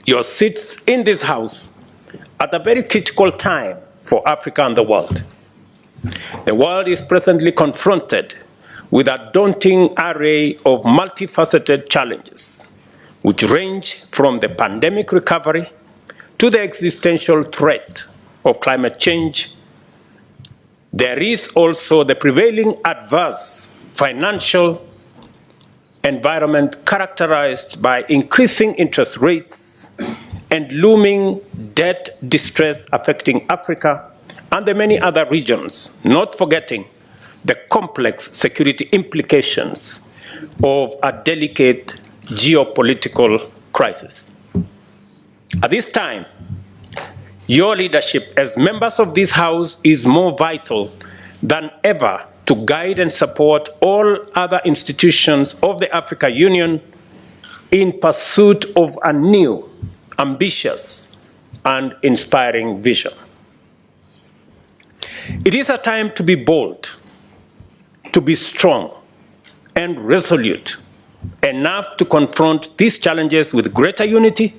your seats in this House at a very critical time for Africa and the world. The world is presently confronted with a daunting array of multifaceted challenges, which range from the pandemic recovery to the existential threat of climate change. There is also the prevailing adverse financial environment characterized by increasing interest rates and looming debt distress affecting Africa and the many other regions, not forgetting the complex security implications of a delicate geopolitical crisis. At this time, your leadership as members of this House is more vital than ever to guide and support all other institutions of the African Union in pursuit of a new, ambitious, and inspiring vision. It is a time to be bold, to be strong and resolute enough to confront these challenges with greater unity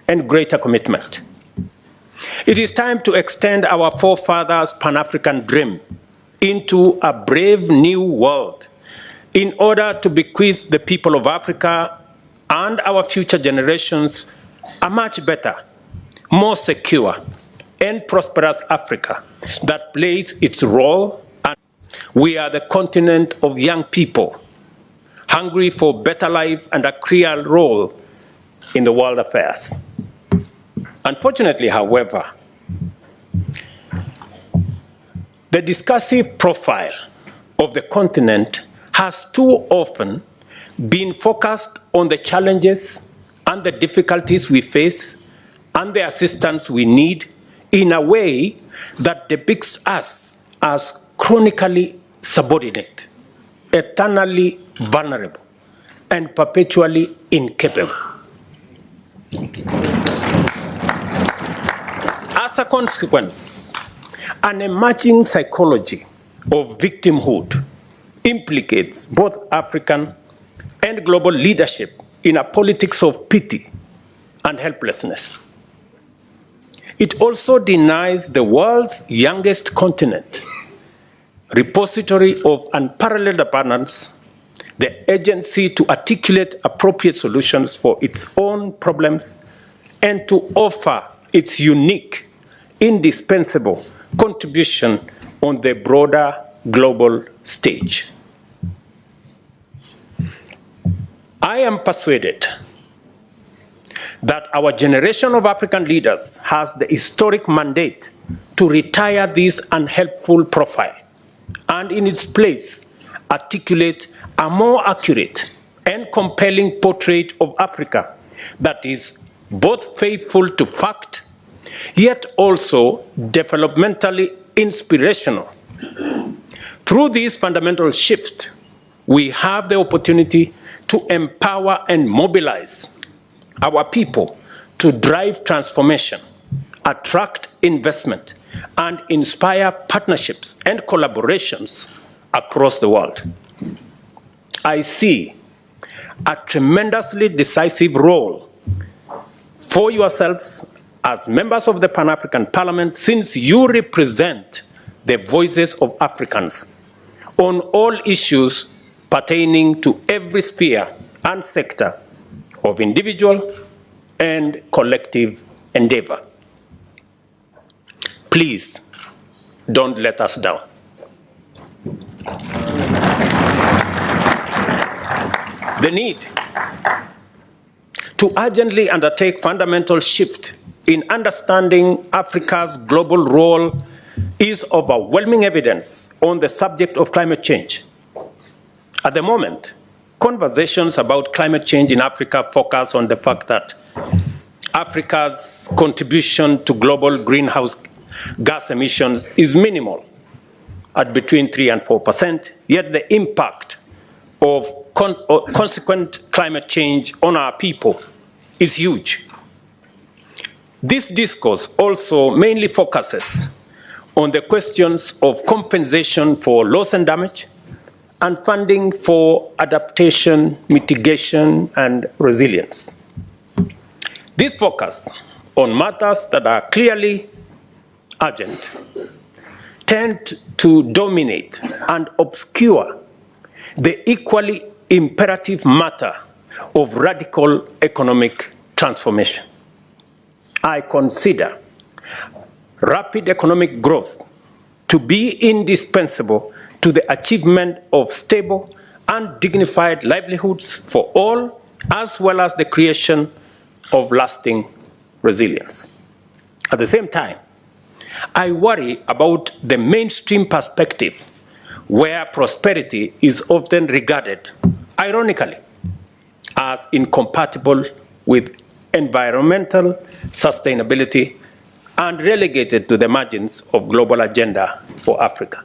and greater commitment. It is time to extend our forefathers' Pan-African dream into a brave new world in order to bequeath the people of Africa and our future generations a much better, more secure, and prosperous Africa that plays its role. And we are the continent of young people, hungry for better life and a clear role in the world affairs. Unfortunately, however, the discursive profile of the continent has too often been focused on the challenges and the difficulties we face and the assistance we need in a way that depicts us as chronically subordinate, eternally vulnerable, and perpetually incapable. As a consequence, an emerging psychology of victimhood implicates both African and global leadership in a politics of pity and helplessness. It also denies the world's youngest continent, repository of unparalleled abundance, the agency to articulate appropriate solutions for its own problems and to offer its unique, indispensable contribution on the broader global stage. I am persuaded that our generation of African leaders has the historic mandate to retire this unhelpful profile and in its place articulate a more accurate and compelling portrait of Africa that is both faithful to fact, yet also developmentally inspirational. Through this fundamental shift, we have the opportunity to empower and mobilize our people to drive transformation, attract investment, and inspire partnerships and collaborations across the world. I see a tremendously decisive role for yourselves as members of the Pan-African Parliament, since you represent the voices of Africans on all issues pertaining to every sphere and sector of individual and collective endeavor. Please don't let us down. The need to urgently undertake fundamental shift in understanding Africa's global role is overwhelming evidence on the subject of climate change. At the moment, conversations about climate change in Africa focus on the fact that Africa's contribution to global greenhouse gas emissions is minimal, at between 3% and 4%, yet the impact of consequent climate change on our people is huge. This discourse also mainly focuses on the questions of compensation for loss and damage and funding for adaptation, mitigation, and resilience. This focus on matters that are clearly urgent tend to dominate and obscure the equally imperative matter of radical economic transformation. I consider rapid economic growth to be indispensable to the achievement of stable and dignified livelihoods for all, as well as the creation of lasting resilience. At the same time, I worry about the mainstream perspective where prosperity is often regarded, ironically, as incompatible with environmental sustainability and relegated to the margins of global agenda for Africa.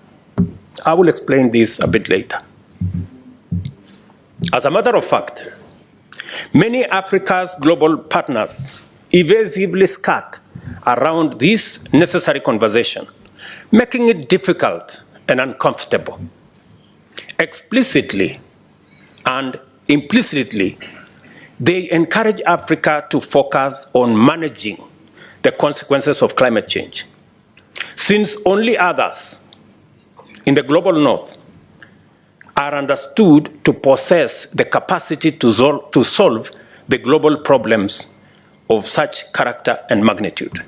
I will explain this a bit later. As a matter of fact, many Africa's global partners evasively skirt around this necessary conversation, making it difficult and uncomfortable. Explicitly and implicitly, they encourage Africa to focus on managing the consequences of climate change, since only others in the global north are understood to possess the capacity to solve the global problems of such character and magnitude.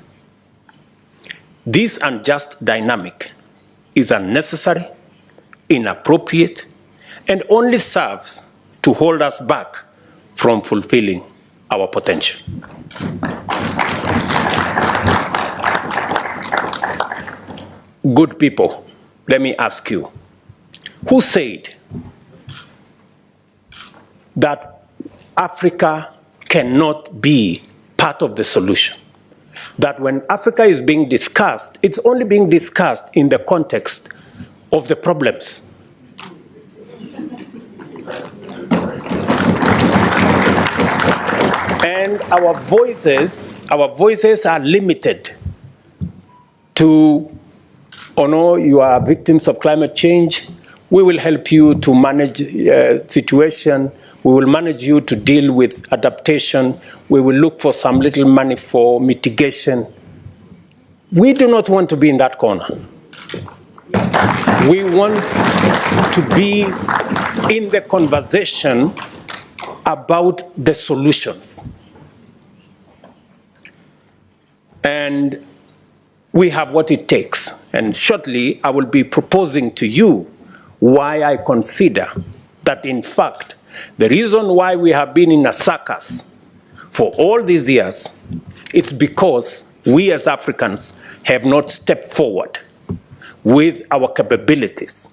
This unjust dynamic is unnecessary, inappropriate, and only serves to hold us back from fulfilling our potential. Good people, let me ask you, who said that Africa cannot be part of the solution? That when Africa is being discussed, it's only being discussed in the context of the problems. And our voices are limited to, oh no, you are victims of climate change. We will help you to manage situation. We will manage you to deal with adaptation. We will look for some little money for mitigation. We do not want to be in that corner. We want to be in the conversation about the solutions. And we have what it takes. And shortly, I will be proposing to you why I consider that, in fact, the reason why we have been in a circus for all these years, it's because we as Africans have not stepped forward with our capabilities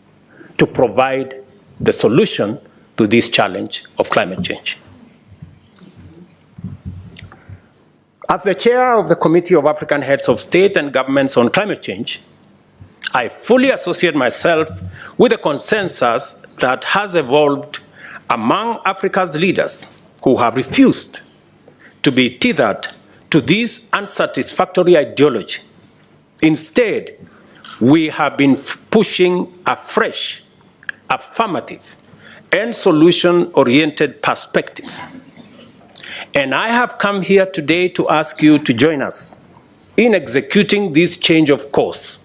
to provide the solution to this challenge of climate change. As the chair of the Committee of African Heads of State and Governments on Climate Change, I fully associate myself with the consensus that has evolved among Africa's leaders who have refused to be tethered to this unsatisfactory ideology. Instead, we have been pushing a fresh, affirmative, and solution-oriented perspective. And I have come here today to ask you to join us in executing this change of course,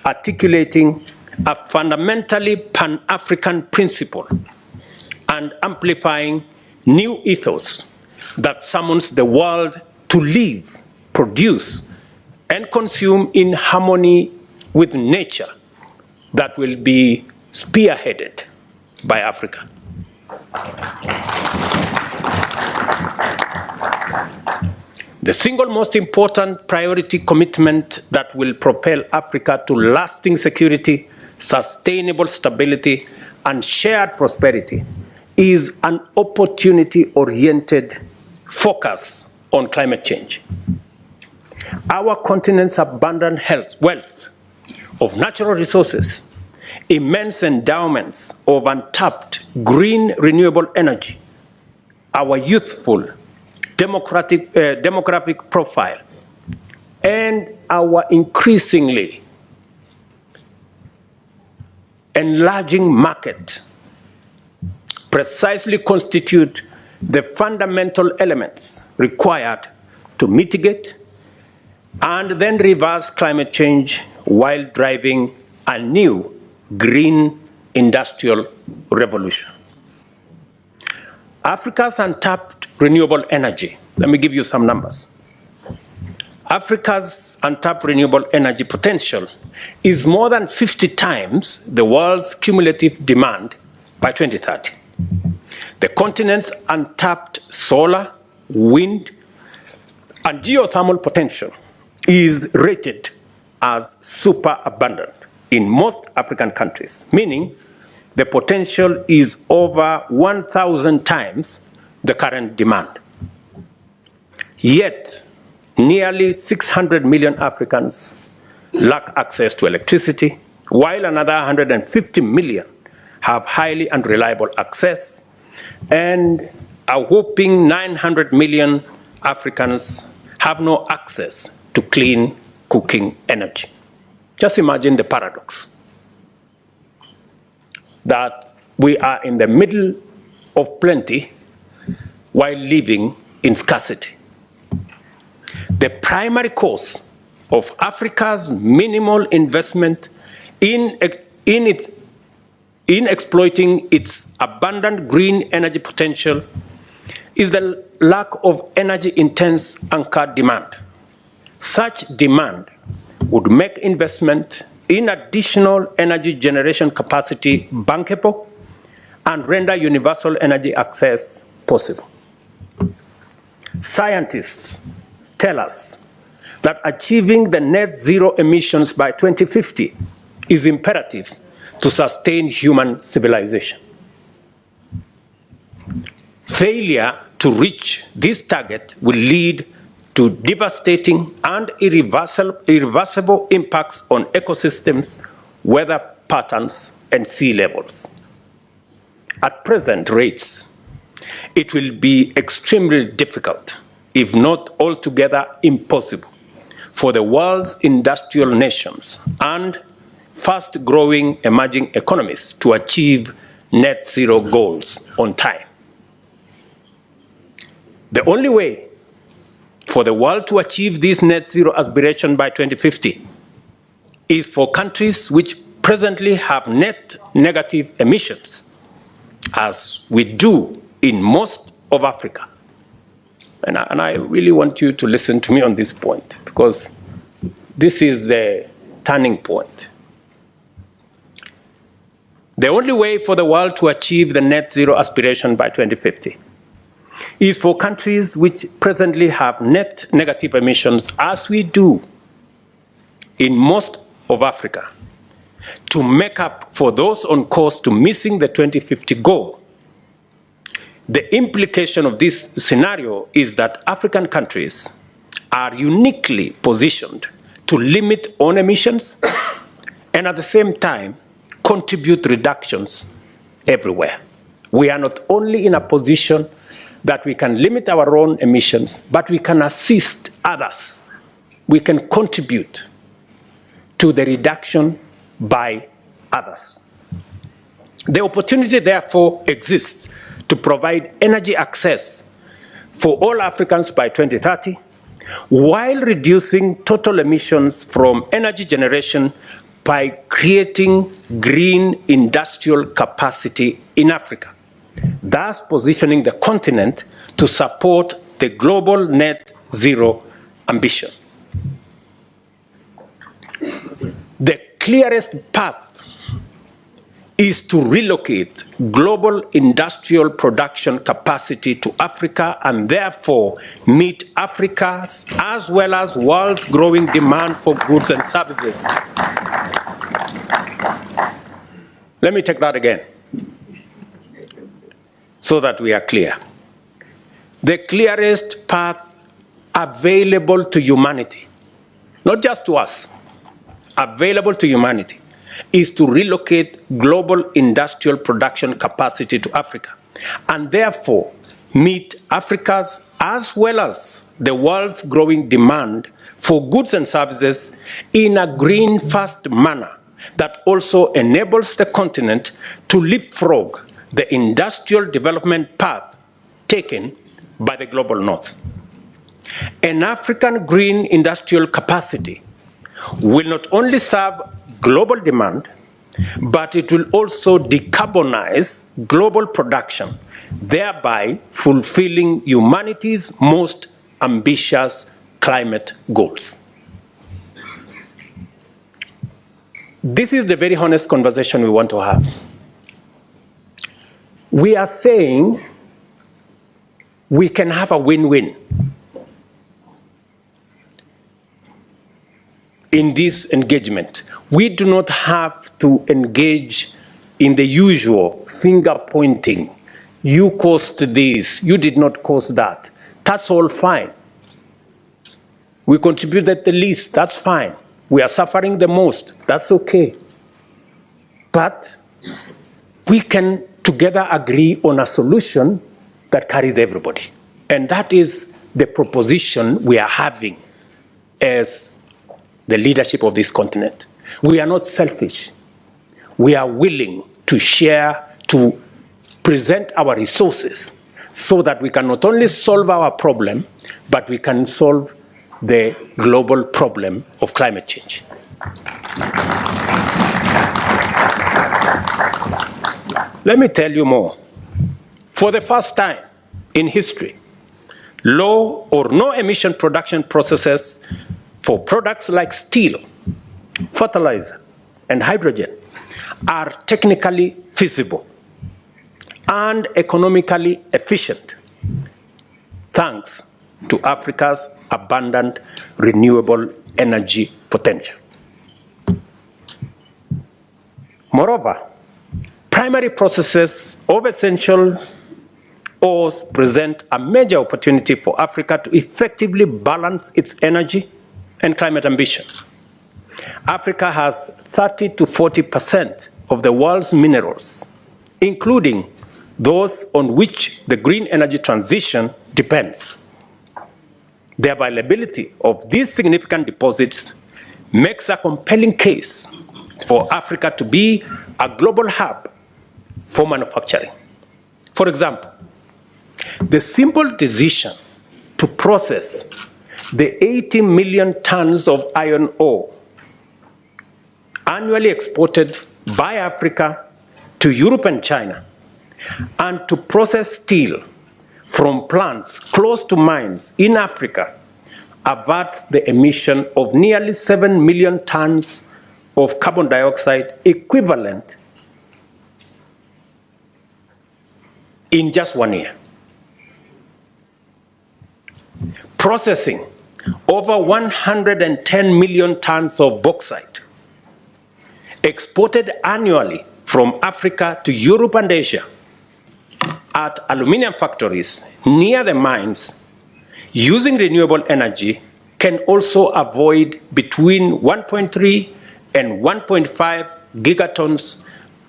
articulating a fundamentally Pan-African principle and amplifying new ethos that summons the world to live, produce, and consume in harmony with nature that will be spearheaded by Africa. The single most important priority commitment that will propel Africa to lasting security, sustainable stability, and shared prosperity is an opportunity-oriented focus on climate change. Our continent's abundant wealth of natural resources, immense endowments of untapped green renewable energy, our youthful demographic profile, and our increasingly enlarging market precisely constitute the fundamental elements required to mitigate and then reverse climate change while driving a new green industrial revolution. Africa's untapped renewable energy, let me give you some numbers. Africa's untapped renewable energy potential is more than 50 times the world's cumulative demand by 2030. The continent's untapped solar, wind, and geothermal potential is rated as super abundant in most African countries, meaning the potential is over 1,000 times the current demand. Yet, nearly 600 million Africans lack access to electricity, while another 150 million have highly unreliable access, and a whopping 900 million Africans have no access to clean cooking energy. Just imagine the paradox that we are in the middle of plenty while living in scarcity. The primary cause of Africa's minimal investment in exploiting its abundant green energy potential is the lack of energy-intense anchor demand. Such demand would make investment in additional energy generation capacity bankable and render universal energy access possible. Scientists tell us that achieving the net zero emissions by 2050 is imperative to sustain human civilization. Failure to reach this target will lead to devastating and irreversible impacts on ecosystems, weather patterns, and sea levels. At present rates, it will be extremely difficult, if not altogether impossible, for the world's industrial nations and fast-growing emerging economies to achieve net zero goals on time. The only way for the world to achieve this net zero aspiration by 2050 is for countries which presently have net negative emissions, as we do in most of Africa. And I really want you to listen to me on this point, because this is the turning point. The only way for the world to achieve the net zero aspiration by 2050 is for countries which presently have net negative emissions, as we do in most of Africa, to make up for those on course to missing the 2050 goal. The implication of this scenario is that African countries are uniquely positioned to limit own emissions and at the same time contribute reductions everywhere. We are not only in a position that we can limit our own emissions, but we can assist others. We can contribute to the reduction by others. The opportunity, therefore, exists to provide energy access for all Africans by 2030, while reducing total emissions from energy generation by creating green industrial capacity in Africa, thus positioning the continent to support the global net zero ambition. The clearest path is to relocate global industrial production capacity to Africa and therefore meet Africa's as well as world's growing demand for goods and services. Let me take that again, so that we are clear. The clearest path available to humanity, not just to us, available to humanity, is to relocate global industrial production capacity to Africa and therefore meet Africa's as well as the world's growing demand for goods and services in a green-first manner that also enables the continent to leapfrog the industrial development path taken by the global north. An African green industrial capacity will not only serve global demand, but it will also decarbonize global production, thereby fulfilling humanity's most ambitious climate goals. This is the very honest conversation we want to have. We are saying we can have a win-win in this engagement. We do not have to engage in the usual finger-pointing. You caused this, you did not cause that. That's all fine. We contributed the least, that's fine. We are suffering the most, that's okay. But we can together agree on a solution that carries everybody. And that is the proposition we are having as the leadership of this continent. We are not selfish. We are willing to share, to present our resources so that we can not only solve our problem, but we can solve the global problem of climate change. Let me tell you more. For the first time in history, low or no emission production processes for products like steel, fertilizer, and hydrogen are technically feasible and economically efficient, thanks to Africa's abundant renewable energy potential. Moreover, primary processes of essential ores present a major opportunity for Africa to effectively balance its energy and climate ambition. Africa has 30 to 40% of the world's minerals, including those on which the green energy transition depends. The availability of these significant deposits makes a compelling case for Africa to be a global hub for manufacturing. For example, the simple decision to process the 80 million tons of iron ore annually exported by Africa to Europe and China, and to process steel from plants close to mines in Africa averts the emission of nearly 7 million tons of carbon dioxide equivalent in just 1 year. Processing over 110 million tons of bauxite exported annually from Africa to Europe and Asia at aluminum factories near the mines using renewable energy can also avoid between 1.3 and 1.5 gigatons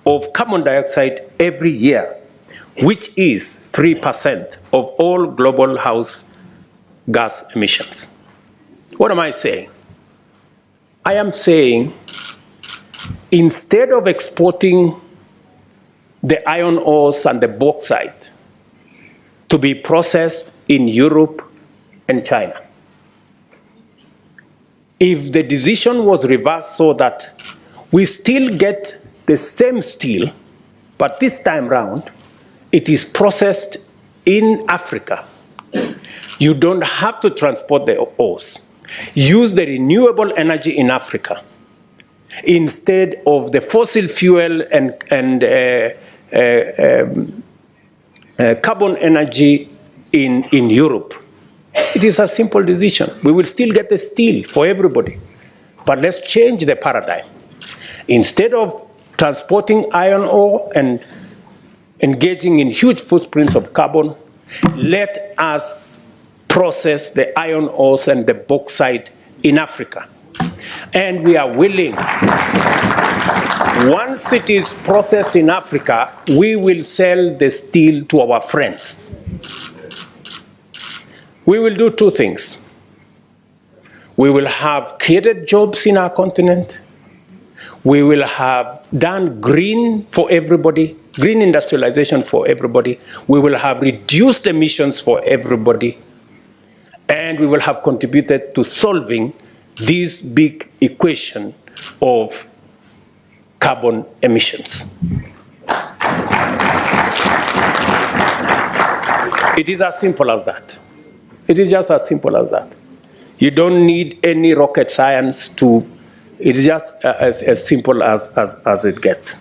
of carbon dioxide every year, which is 3% of all global house gas emissions. What am I saying? I am saying instead of exporting the iron ores and the bauxite to be processed in Europe and China, if the decision was reversed so that we still get the same steel, but this time round, it is processed in Africa, you don't have to transport the ores. Use the renewable energy in Africa instead of the fossil fuel and carbon energy in Europe. It is a simple decision. We will still get the steel for everybody, but let's change the paradigm. Instead of transporting iron ore and engaging in huge footprints of carbon, let us process the iron ores and the bauxite in Africa. And we are willing, once it is processed in Africa, we will sell the steel to our friends. We will do two things. We will have created jobs in our continent. We will have done green for everybody, green industrialization for everybody. We will have reduced emissions for everybody. and we will have contributed to solving this big equation of carbon emissions. It is as simple as that. It is just as simple as that. You don't need any rocket science to, it is just as simple as it gets.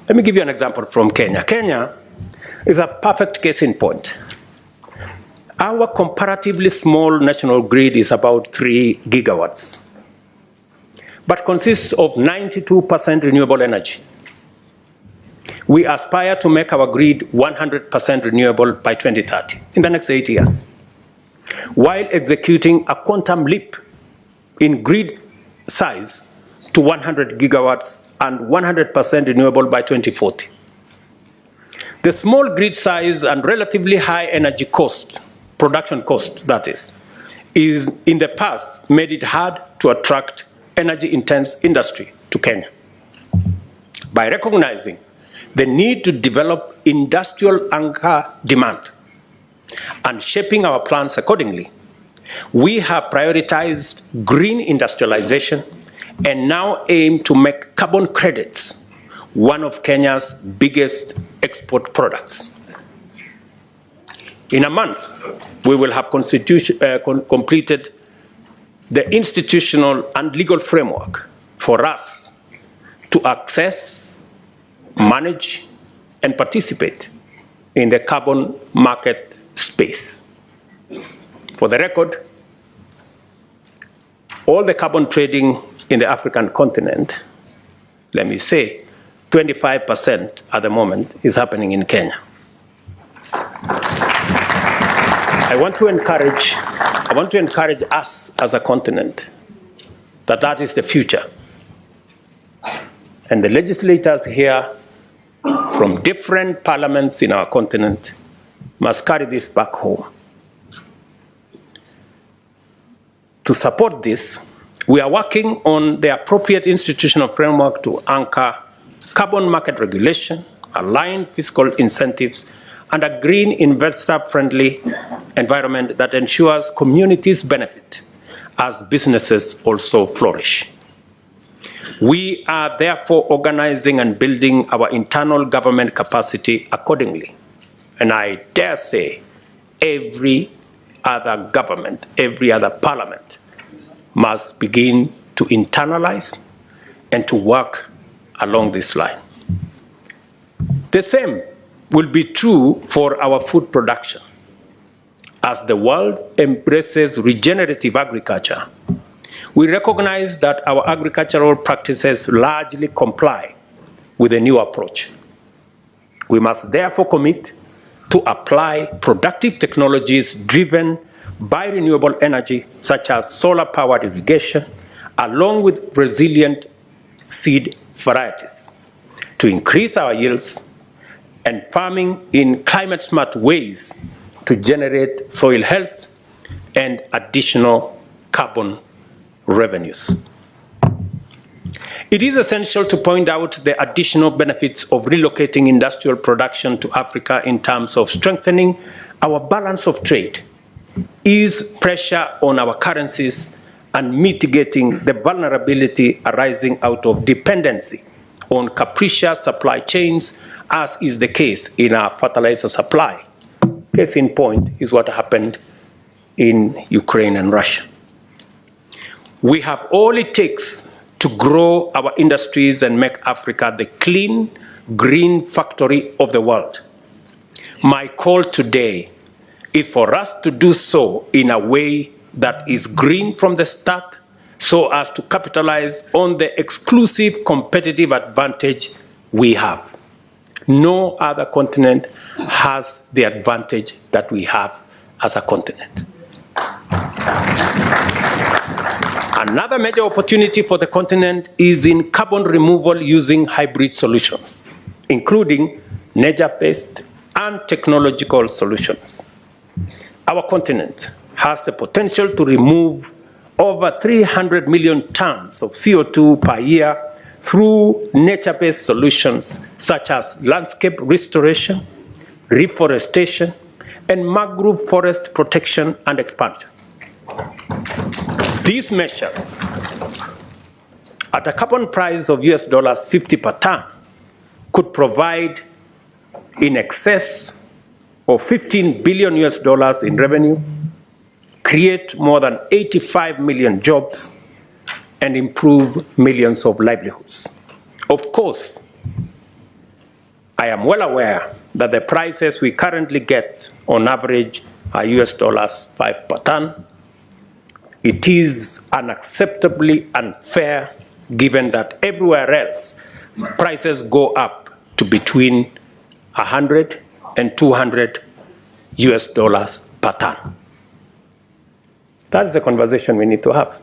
Let me give you an example from Kenya. Kenya is a perfect case in point. Our comparatively small national grid is about 3 gigawatts, but consists of 92% renewable energy. We aspire to make our grid 100% renewable by 2030, in the next 8 years, while executing a quantum leap in grid size to 100 gigawatts and 100% renewable by 2040. The small grid size and relatively high energy cost, production cost that is in the past made it hard to attract energy-intense industry to Kenya. By recognizing the need to develop industrial anchor demand and shaping our plans accordingly, we have prioritized green industrialization and now aim to make carbon credits one of Kenya's biggest export products. In a month, we will have completed the institutional and legal framework for us to access, manage, and participate in the carbon market space. For the record, all the carbon trading in the African continent, let me say, 25% at the moment is happening in Kenya. I want to encourage us as a continent that is the future. And the legislators here from different parliaments in our continent must carry this back home. To support this, we are working on the appropriate institutional framework to anchor carbon market regulation, aligned fiscal incentives, and a green investor-friendly environment that ensures communities benefit as businesses also flourish. We are therefore organizing and building our internal government capacity accordingly. And I dare say every other government, every other parliament must begin to internalize and to work along this line. The same will be true for our food production. As the world embraces regenerative agriculture, we recognize that our agricultural practices largely comply with the new approach. We must therefore commit to apply productive technologies driven by renewable energy, such as solar-powered irrigation, along with resilient seed varieties, to increase our yields, and farming in climate-smart ways to generate soil health and additional carbon revenues. It is essential to point out the additional benefits of relocating industrial production to Africa in terms of strengthening our balance of trade, ease pressure on our currencies, and mitigating the vulnerability arising out of dependency on capricious supply chains, as is the case in our fertilizer supply. Case in point is what happened in Ukraine and Russia. We have all it takes to grow our industries and make Africa the clean, green factory of the world. My call today is for us to do so in a way that is green from the start, so as to capitalize on the exclusive competitive advantage we have. No other continent has the advantage that we have as a continent. Another major opportunity for the continent is in carbon removal using hybrid solutions, including nature-based and technological solutions. Our continent has the potential to remove over 300 million tons of CO2 per year through nature-based solutions such as landscape restoration, reforestation, and mangrove forest protection and expansion. These measures, at a carbon price of $50 per ton, could provide in excess of $15 billion in revenue, create more than 85 million jobs, and improve millions of livelihoods. Of course, I am well aware that the prices we currently get on average are $5 per ton. It is unacceptably unfair given that everywhere else prices go up to between 100 and 200 $200 per ton. That's the conversation we need to have.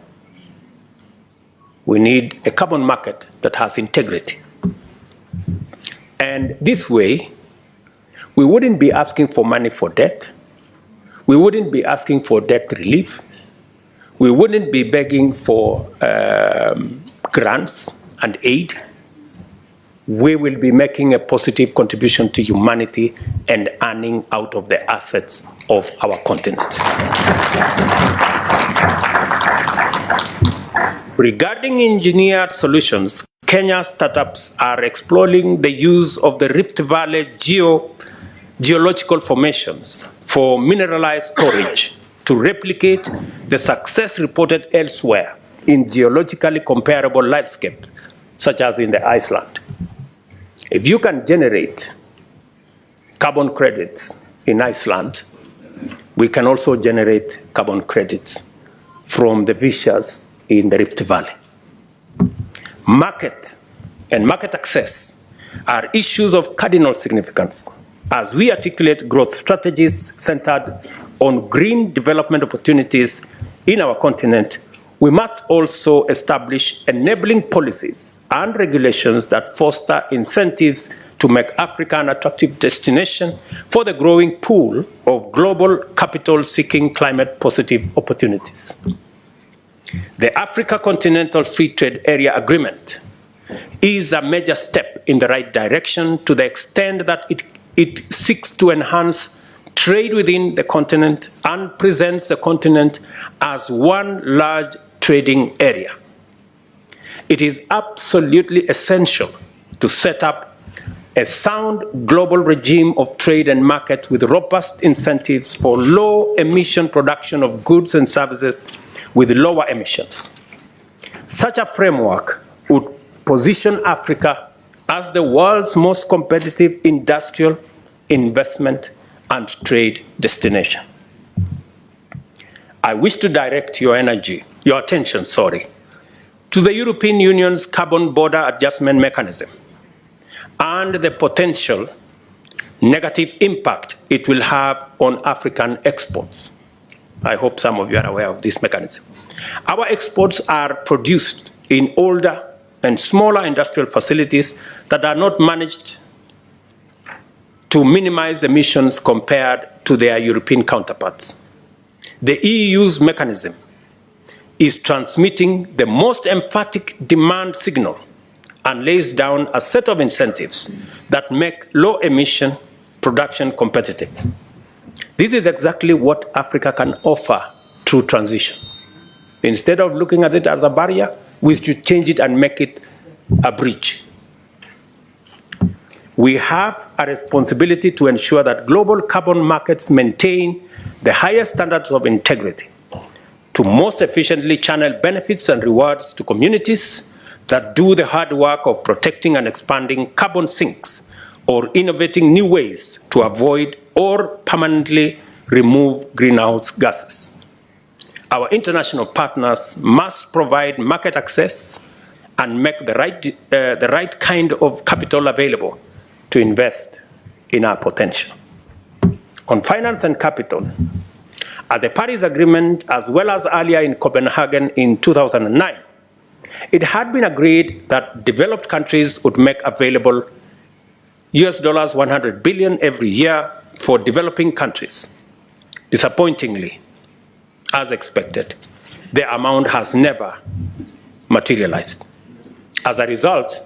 We need a carbon market that has integrity. And this way, we wouldn't be asking for money for debt. We wouldn't be asking for debt relief. We wouldn't be begging for grants and aid. We will be making a positive contribution to humanity and earning out of the assets of our continent. Regarding engineered solutions, Kenya startups are exploring the use of the Rift Valley geological formations for mineralized storage to replicate the success reported elsewhere in geologically comparable landscapes, such as in the Iceland. If you can generate carbon credits in Iceland, we can also generate carbon credits from the fissures in the Rift Valley. Market and market access are issues of cardinal significance as we articulate growth strategies centered on green development opportunities in our continent. We must also establish enabling policies and regulations that foster incentives to make Africa an attractive destination for the growing pool of global capital seeking climate positive opportunities. The Africa Continental Free Trade Area Agreement is a major step in the right direction to the extent that it seeks to enhance trade within the continent and presents the continent as one large trading area. It is absolutely essential to set up a sound global regime of trade and market with robust incentives for low emission production of goods and services with lower emissions. Such a framework would position Africa as the world's most competitive industrial, investment, and trade destination. I wish to direct your attention, to the European Union's carbon border adjustment mechanism and the potential negative impact it will have on African exports. I hope some of you are aware of this mechanism. Our exports are produced in older and smaller industrial facilities that are not managed to minimize emissions compared to their European counterparts. The EU's mechanism is transmitting the most emphatic demand signal and lays down a set of incentives that make low-emission production competitive. This is exactly what Africa can offer through transition. Instead of looking at it as a barrier, we should change it and make it a bridge. We have a responsibility to ensure that global carbon markets maintain the highest standards of integrity to most efficiently channel benefits and rewards to communities that do the hard work of protecting and expanding carbon sinks or innovating new ways to avoid or permanently remove greenhouse gases. Our international partners must provide market access and make the right kind of capital available to invest in our potential. On finance and capital, at the Paris Agreement, as well as earlier in Copenhagen in 2009, it had been agreed that developed countries would make available $100 billion every year for developing countries. Disappointingly, as expected, the amount has never materialized. As a result,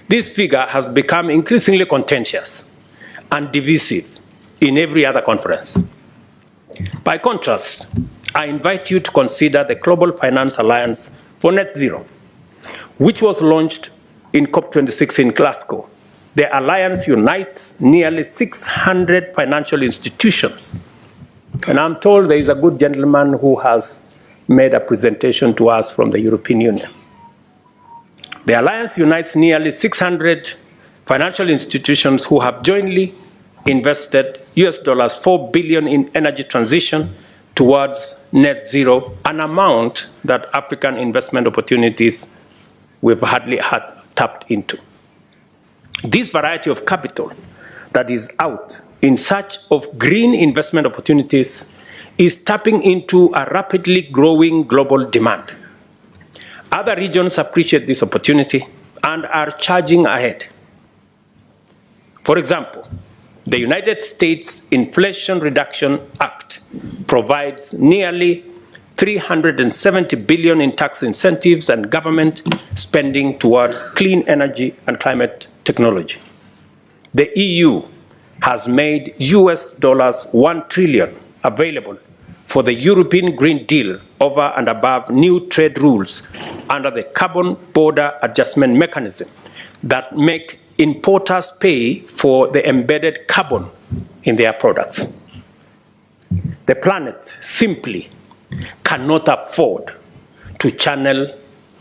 this figure has become increasingly contentious and divisive in every other conference. By contrast, I invite you to consider the Global Finance Alliance for Net Zero, which was launched in COP26 in Glasgow. The alliance unites nearly 600 financial institutions. And I'm told there is a good gentleman who has made a presentation to us from the European Union. The alliance unites nearly 600 financial institutions who have jointly invested $4 billion in energy transition towards net zero, an amount that African investment opportunities we've hardly had tapped into. This variety of capital that is out in search of green investment opportunities is tapping into a rapidly growing global demand. Other regions appreciate this opportunity and are charging ahead. For example, the United States Inflation Reduction Act provides nearly $370 billion in tax incentives and government spending towards clean energy and climate technology. The EU has made $1 trillion available for the European Green Deal over and above new trade rules under the Carbon Border Adjustment Mechanism that make importers pay for the embedded carbon in their products. The planet simply cannot afford to channel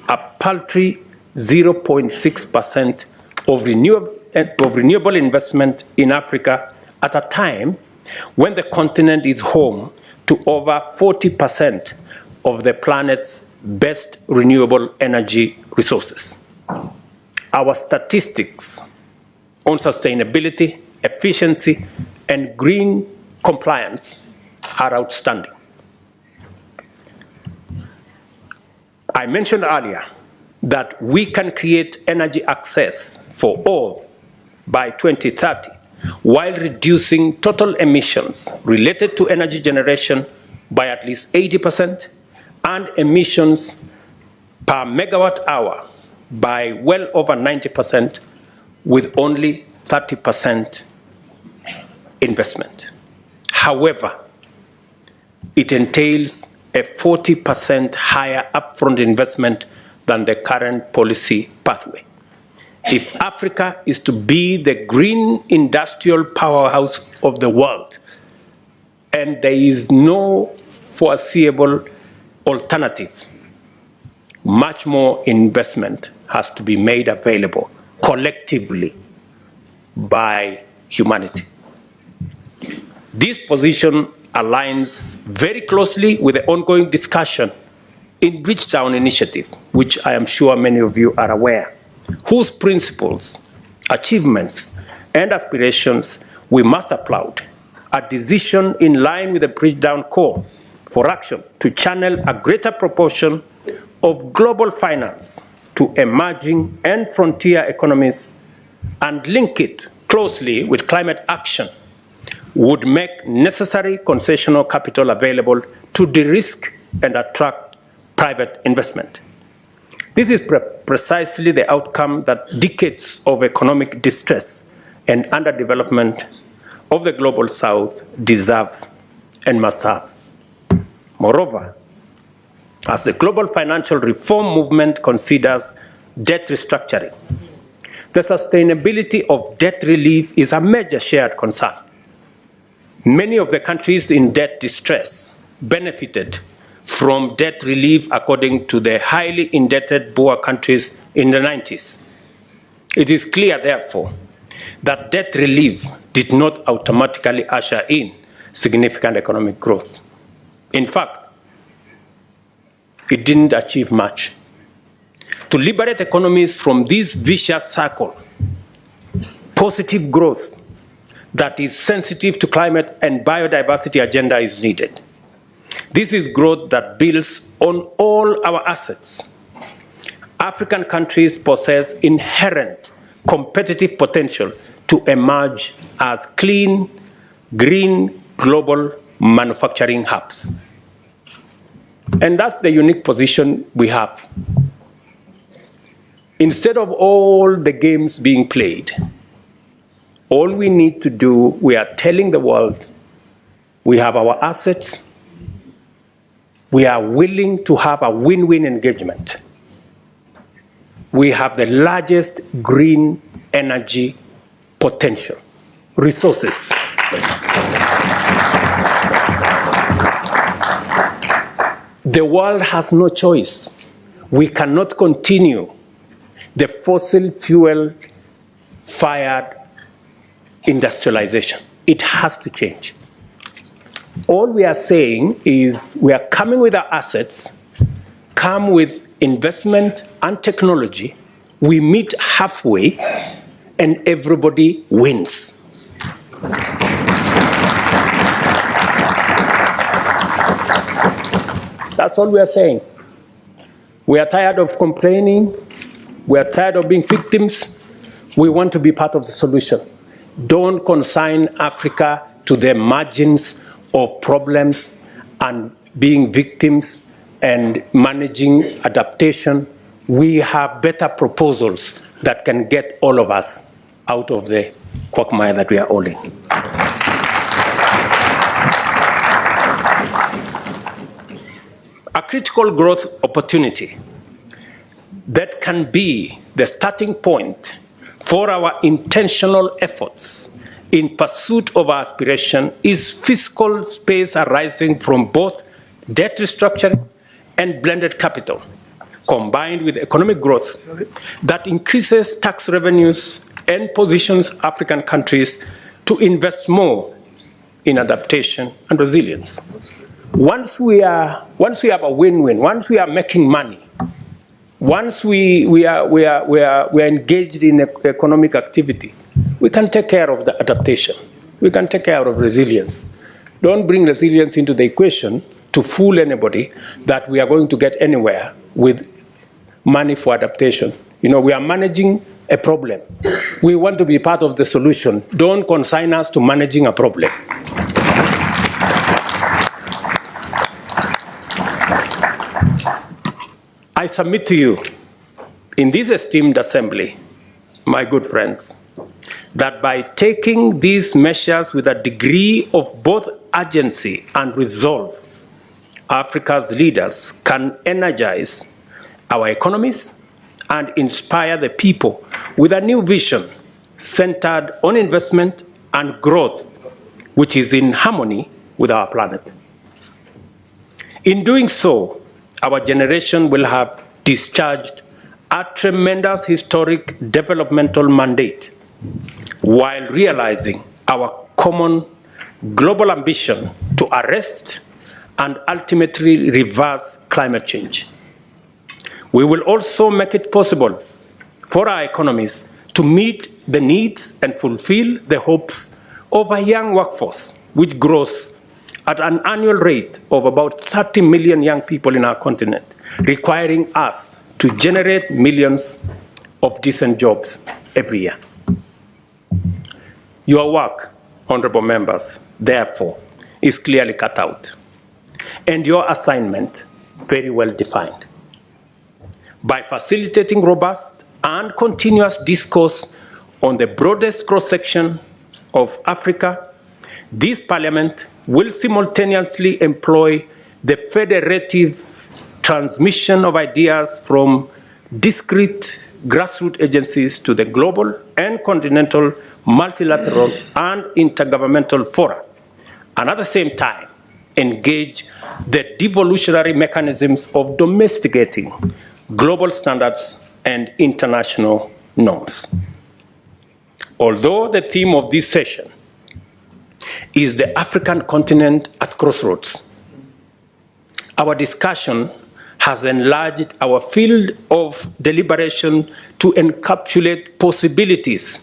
a paltry 0.6% of renewable investment in Africa at a time when the continent is home to over 40% of the planet's best renewable energy resources. Our statistics on sustainability, efficiency, and green compliance are outstanding. I mentioned earlier that we can create energy access for all by 2030 while reducing total emissions related to energy generation by at least 80% and emissions per megawatt hour by well over 90% with only 30% investment. However, it entails a 40% higher upfront investment than the current policy pathway. If Africa is to be the green industrial powerhouse of the world, and there is no foreseeable alternative, much more investment has to be made available collectively by humanity. This position aligns very closely with the ongoing discussion in Bridgetown Initiative, which I am sure many of you are aware, whose principles, achievements, and aspirations we must applaud. A decision in line with the Bridgetown call for action to channel a greater proportion of global finance to emerging and frontier economies and link it closely with climate action would make necessary concessional capital available to de-risk and attract private investment. This is precisely the outcome that decades of economic distress and underdevelopment of the global South deserves and must have. Moreover, as the global financial reform movement considers debt restructuring, the sustainability of debt relief is a major shared concern. Many of the countries in debt distress benefited from debt relief according to the highly indebted poor countries in the 90s. It is clear, therefore, that debt relief did not automatically usher in significant economic growth. In fact, it didn't achieve much. To liberate economies from this vicious circle, positive growth that is sensitive to climate and biodiversity agenda is needed. This is growth that builds on all our assets. African countries possess inherent competitive potential to emerge as clean, green, global manufacturing hubs. And that's the unique position we have. Instead of all the games being played, all we need to do, we are telling the world We have our assets. We are willing to have a win-win engagement. We have the largest green energy potential, resources. The world has no choice. We cannot continue the fossil fuel-fired industrialization. It has to change. All we are saying is we are coming with our assets, come with investment and technology, we meet halfway, and everybody wins. That's all we are saying. We are tired of complaining. We are tired of being victims. We want to be part of the solution. Don't consign Africa to the margins of problems and being victims and managing adaptation. We have better proposals that can get all of us out of the quagmire that we are all in. A critical growth opportunity that can be the starting point for our intentional efforts in pursuit of our aspiration is fiscal space arising from both debt restructuring and blended capital, combined with economic growth that increases tax revenues and positions African countries to invest more in adaptation and resilience. Once we have a win-win, once we are making money, once we are engaged in economic activity, we can take care of the adaptation. We can take care of resilience. Don't bring resilience into the equation to fool anybody that we are going to get anywhere with money for adaptation. You know, we are managing a problem. We want to be part of the solution. Don't consign us to managing a problem. I submit to you, in this esteemed assembly, my good friends, that by taking these measures with a degree of both urgency and resolve, Africa's leaders can energize our economies and inspire the people with a new vision centered on investment and growth, which is in harmony with our planet. In doing so, our generation will have discharged a tremendous historic developmental mandate while realizing our common global ambition to arrest and ultimately reverse climate change. We will also make it possible for our economies to meet the needs and fulfill the hopes of a young workforce, which grows at an annual rate of about 30 million young people in our continent, requiring us to generate millions of decent jobs every year. Your work, honorable members, therefore, is clearly cut out, and your assignment very well defined. By facilitating robust and continuous discourse on the broadest cross-section of Africa, this Parliament will simultaneously employ the federative transmission of ideas from discrete grassroots agencies to the global and continental, multilateral and intergovernmental fora, and at the same time engage the devolutionary mechanisms of domesticating global standards and international norms. Although the theme of this session is the African continent at crossroads, our discussion has enlarged our field of deliberation to encapsulate possibilities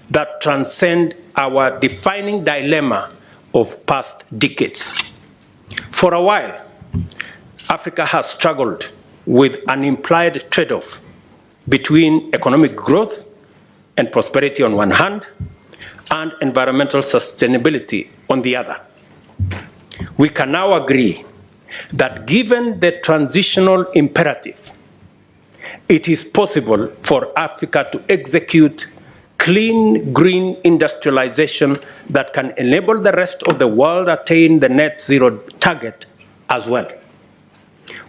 that transcend our defining dilemma of past decades. For a while, Africa has struggled with an implied trade-off between economic growth and prosperity on one hand, and environmental sustainability on the other. We can now agree that given the transitional imperative, it is possible for Africa to execute clean, green industrialization that can enable the rest of the world attain the net zero target as well.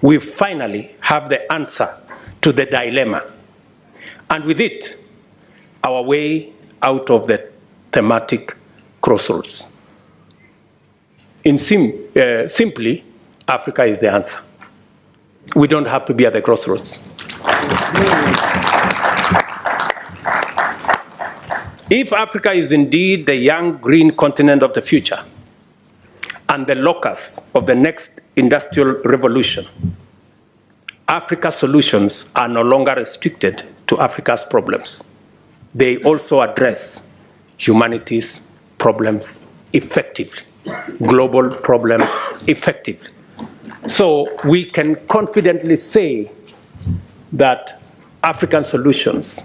We finally have the answer to the dilemma, and with it, our way out of the thematic crossroads. Simply, Africa is the answer. We don't have to be at the crossroads. If Africa is indeed the young green continent of the future and the locus of the next industrial revolution, Africa's solutions are no longer restricted to Africa's problems. They also address humanity's problems effectively, global problems effectively. So we can confidently say that African solutions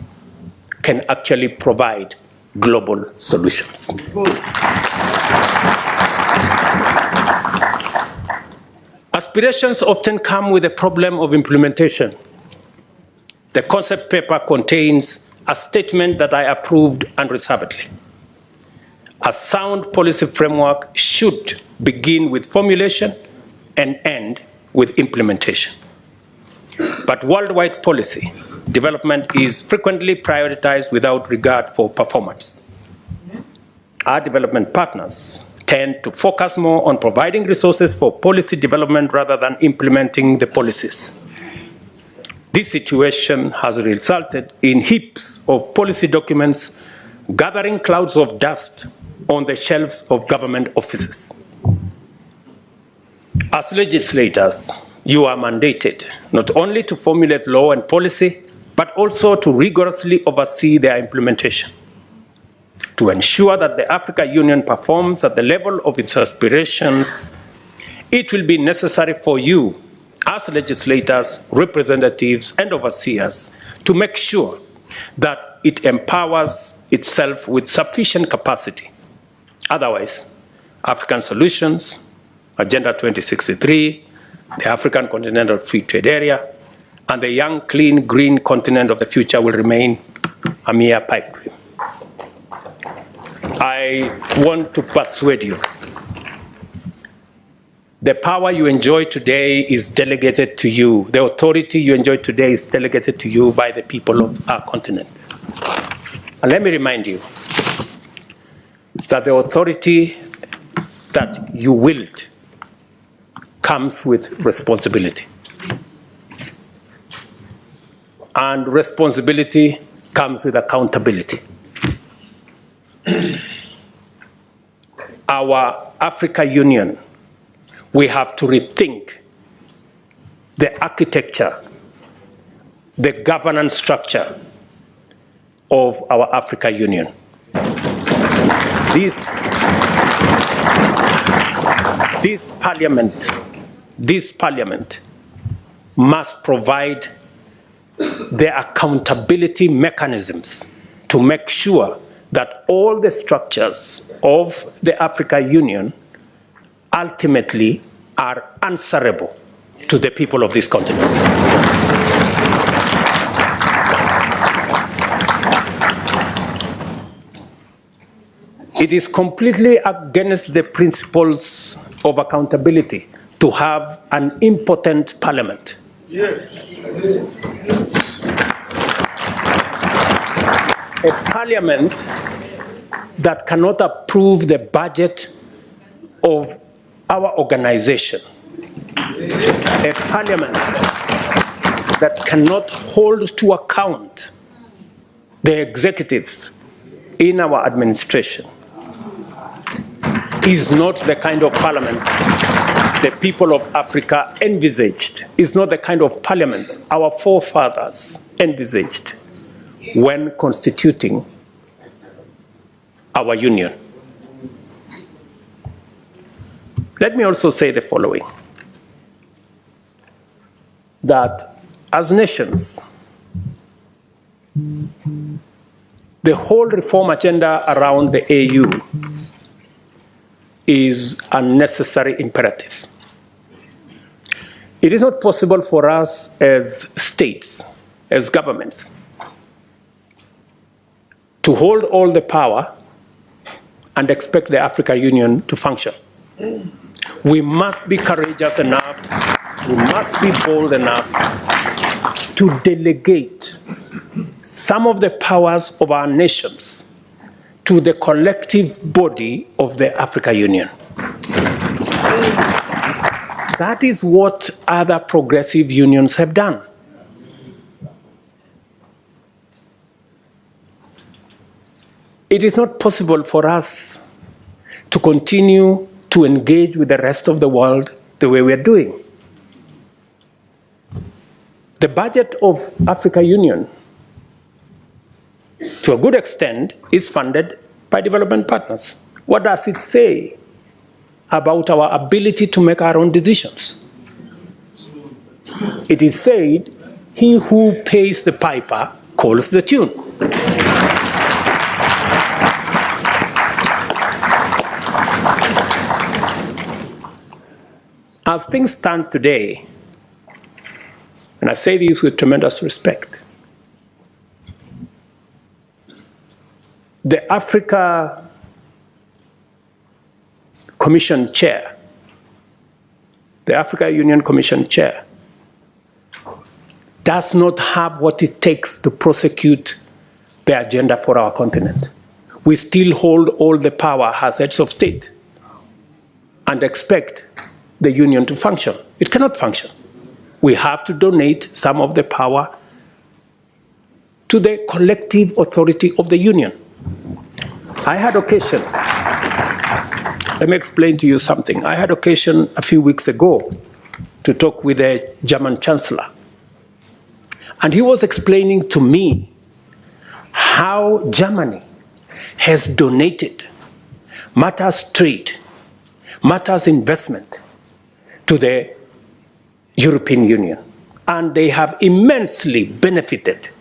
can actually provide global solutions. Aspirations often come with a problem of implementation. The concept paper contains a statement that I approved unreservedly. A sound policy framework should begin with formulation and end with implementation. But worldwide policy development is frequently prioritized without regard for performance. Our development partners tend to focus more on providing resources for policy development rather than implementing the policies. This situation has resulted in heaps of policy documents gathering clouds of dust on the shelves of government offices. As legislators, you are mandated not only to formulate law and policy, but also to rigorously oversee their implementation. To ensure that the African Union performs at the level of its aspirations, it will be necessary for you, as legislators, representatives, and overseers, to make sure that it empowers itself with sufficient capacity. Otherwise, African solutions, Agenda 2063, the African Continental Free Trade Area, and the young, clean, green continent of the future will remain a mere pipe dream. I want to persuade you. The power you enjoy today is delegated to you. The authority you enjoy today is delegated to you by the people of our continent. And let me remind you that the authority that you wield comes with responsibility. And responsibility comes with accountability. Our Africa Union, we have to rethink the architecture, the governance structure of our Africa Union. This parliament must provide the accountability mechanisms to make sure that all the structures of the Africa Union ultimately are answerable to the people of this continent. It is completely against the principles of accountability to have an impotent parliament. A parliament that cannot approve the budget of our organization. A parliament that cannot hold to account the executives in our administration is not the kind of parliament the people of Africa envisaged. Is not the kind of parliament our forefathers envisaged when constituting our union. Let me also say the following, that as nations, the whole reform agenda around the AU is a necessary imperative. It is not possible for us as states, as governments, to hold all the power and expect the African Union to function. We must be courageous enough, we must be bold enough to delegate some of the powers of our nations to the collective body of the African Union. That is what other progressive unions have done. It is not possible for us to continue to engage with the rest of the world the way we are doing. The budget of African Union, to a good extent, is funded by development partners. What does it say about our ability to make our own decisions? It is said, he who pays the piper calls the tune. As things stand today, and I say this with tremendous respect, the Africa Commission Chair, the Africa Union Commission Chair, does not have what it takes to prosecute the agenda for our continent. We still hold all the power as heads of state and expect the union to function. It cannot function. We have to donate some of the power to the collective authority of the union. I had occasion, let me explain to you something. I had occasion a few weeks ago to talk with the German Chancellor. And he was explaining to me how Germany has donated matters trade, matters investment to the European Union. And they have immensely benefited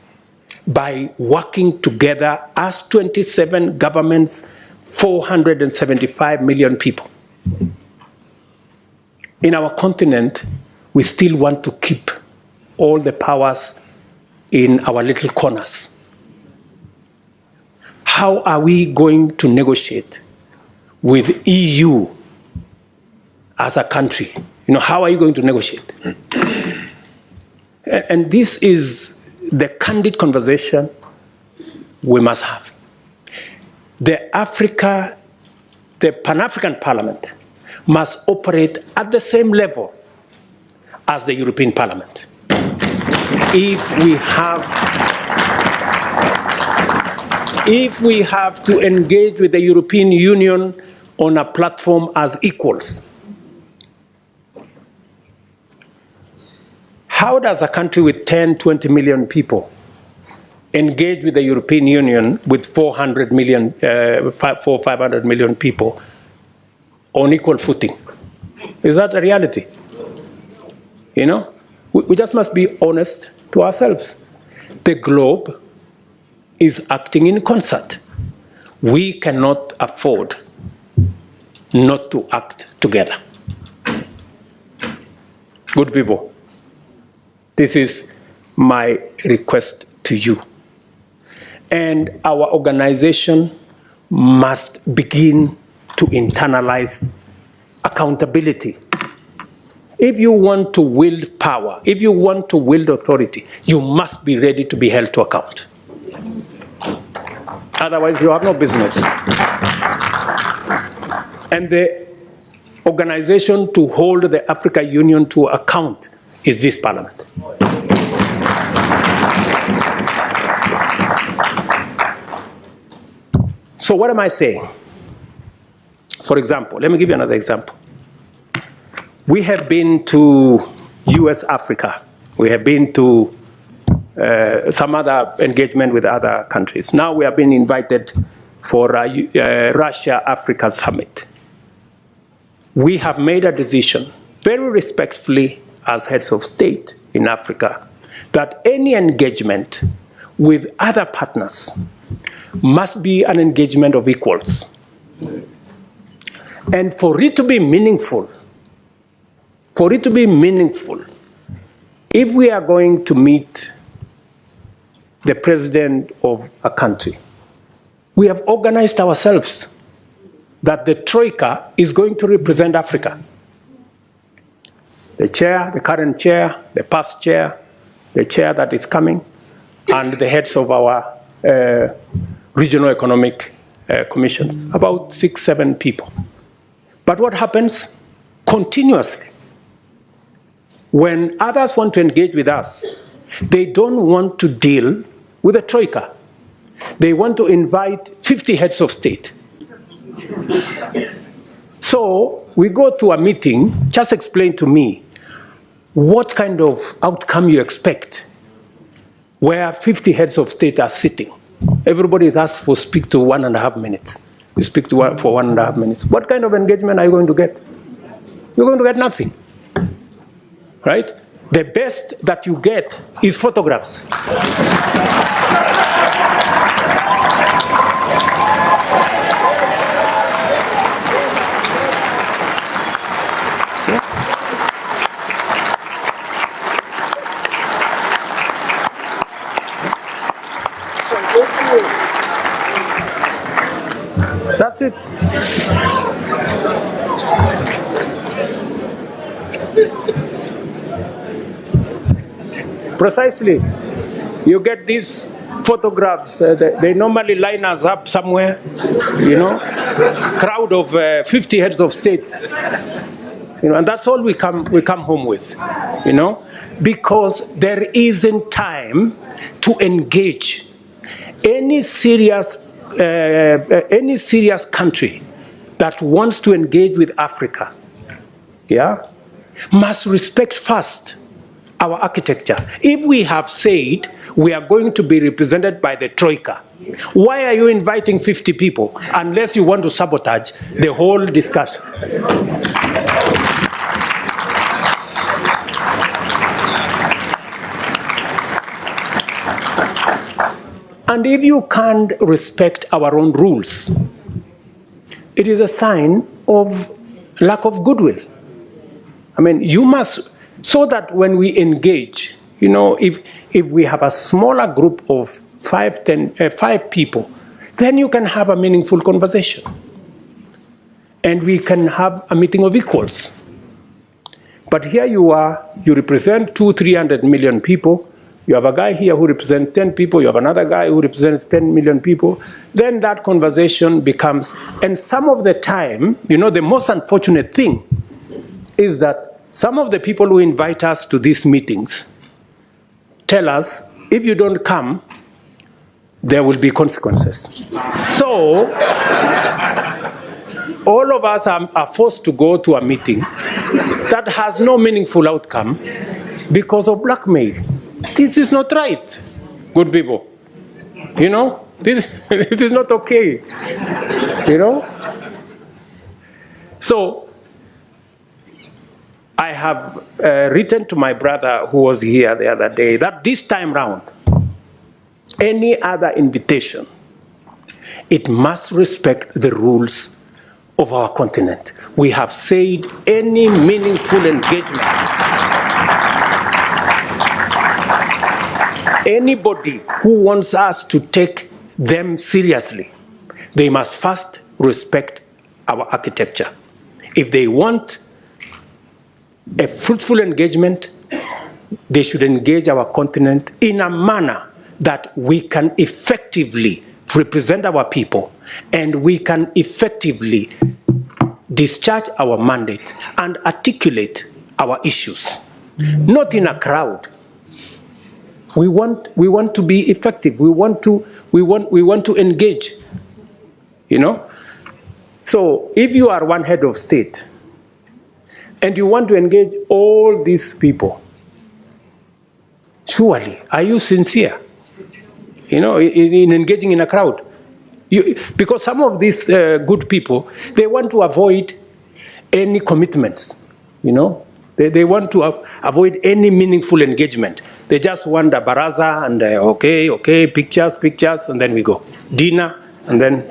by working together as 27 governments, 475 million people. In our continent, we still want to keep all the powers in our little corners. How are we going to negotiate with EU as a country? You know, how are you going to negotiate? And this is the candid conversation we must have. The Pan-African Parliament must operate at the same level as the European Parliament. If we have to engage with the European Union on a platform as equals, how does a country with 10, 20 million people engage with the European Union with 500 million people on equal footing? Is that a reality? You know, we just must be honest to ourselves. The globe is acting in concert. We cannot afford not to act together. Good people, this is my request to you. And our organization must begin to internalize accountability. If you want to wield power, if you want to wield authority, you must be ready to be held to account. Otherwise, you have no business. And the organization to hold the African Union to account is this parliament. So what am I saying? For example, let me give you another example. We have been to US Africa. We have been to some other engagement with other countries. Now we have been invited for Russia-Africa summit. We have made a decision, very respectfully as heads of state in Africa, that any engagement with other partners must be an engagement of equals. And for it to be meaningful, if we are going to meet the president of a country, we have organized ourselves that the Troika is going to represent Africa. The chair, the current chair, the past chair, the chair that is coming, and the heads of our regional economic commissions, about 6, 7 people. But what happens continuously? When others want to engage with us, they don't want to deal with the Troika. They want to invite 50 heads of state. So we go to a meeting, just explain to me what kind of outcome you expect where 50 heads of state are sitting. Everybody is asked for speak to 1.5 minutes. You speak to one for 1.5 minutes. What kind of engagement are you going to get? You're going to get nothing, right? The best that you get is photographs. That's it. Precisely. You get these photographs, they normally line us up somewhere, you know, crowd of 50 heads of state, you know, and that's all we come home with, you know, because there isn't time to engage. Any serious country that wants to engage with Africa, yeah, must respect first our architecture. If we have said we are going to be represented by the Troika, why are you inviting 50 people unless you want to sabotage the whole discussion? And if you can't respect our own rules, it is a sign of lack of goodwill. I mean, you must, so that when we engage, you know, if we have a smaller group of 5 people, then you can have a meaningful conversation. And we can have a meeting of equals. But here you are, you represent 200-300 million people. You have a guy here who represents 10 people. You have another guy who represents 10 million people. Then that conversation becomes, and some of the time, you know, the most unfortunate thing is that some of the people who invite us to these meetings tell us, if you don't come, there will be consequences. So, all of us are forced to go to a meeting that has no meaningful outcome because of blackmail. This is not right, good people. You know, this is not okay. You know? So, I have written to my brother who was here the other day that this time round, any other invitation, it must respect the rules of our continent. We have said any meaningful engagement, anybody who wants us to take them seriously, they must first respect our architecture. If they want a fruitful engagement, they should engage our continent in a manner that we can effectively represent our people and we can effectively discharge our mandate and articulate our issues. Not in a crowd. We want to be effective. We want to engage. You know? So if you are one head of state and you want to engage all these people, surely, are you sincere? You know, in engaging in a crowd. Because some of these good people, they want to avoid any commitments, you know. They want to avoid any meaningful engagement. They just want a baraza and okay, pictures, and then we go. Dinner, and then...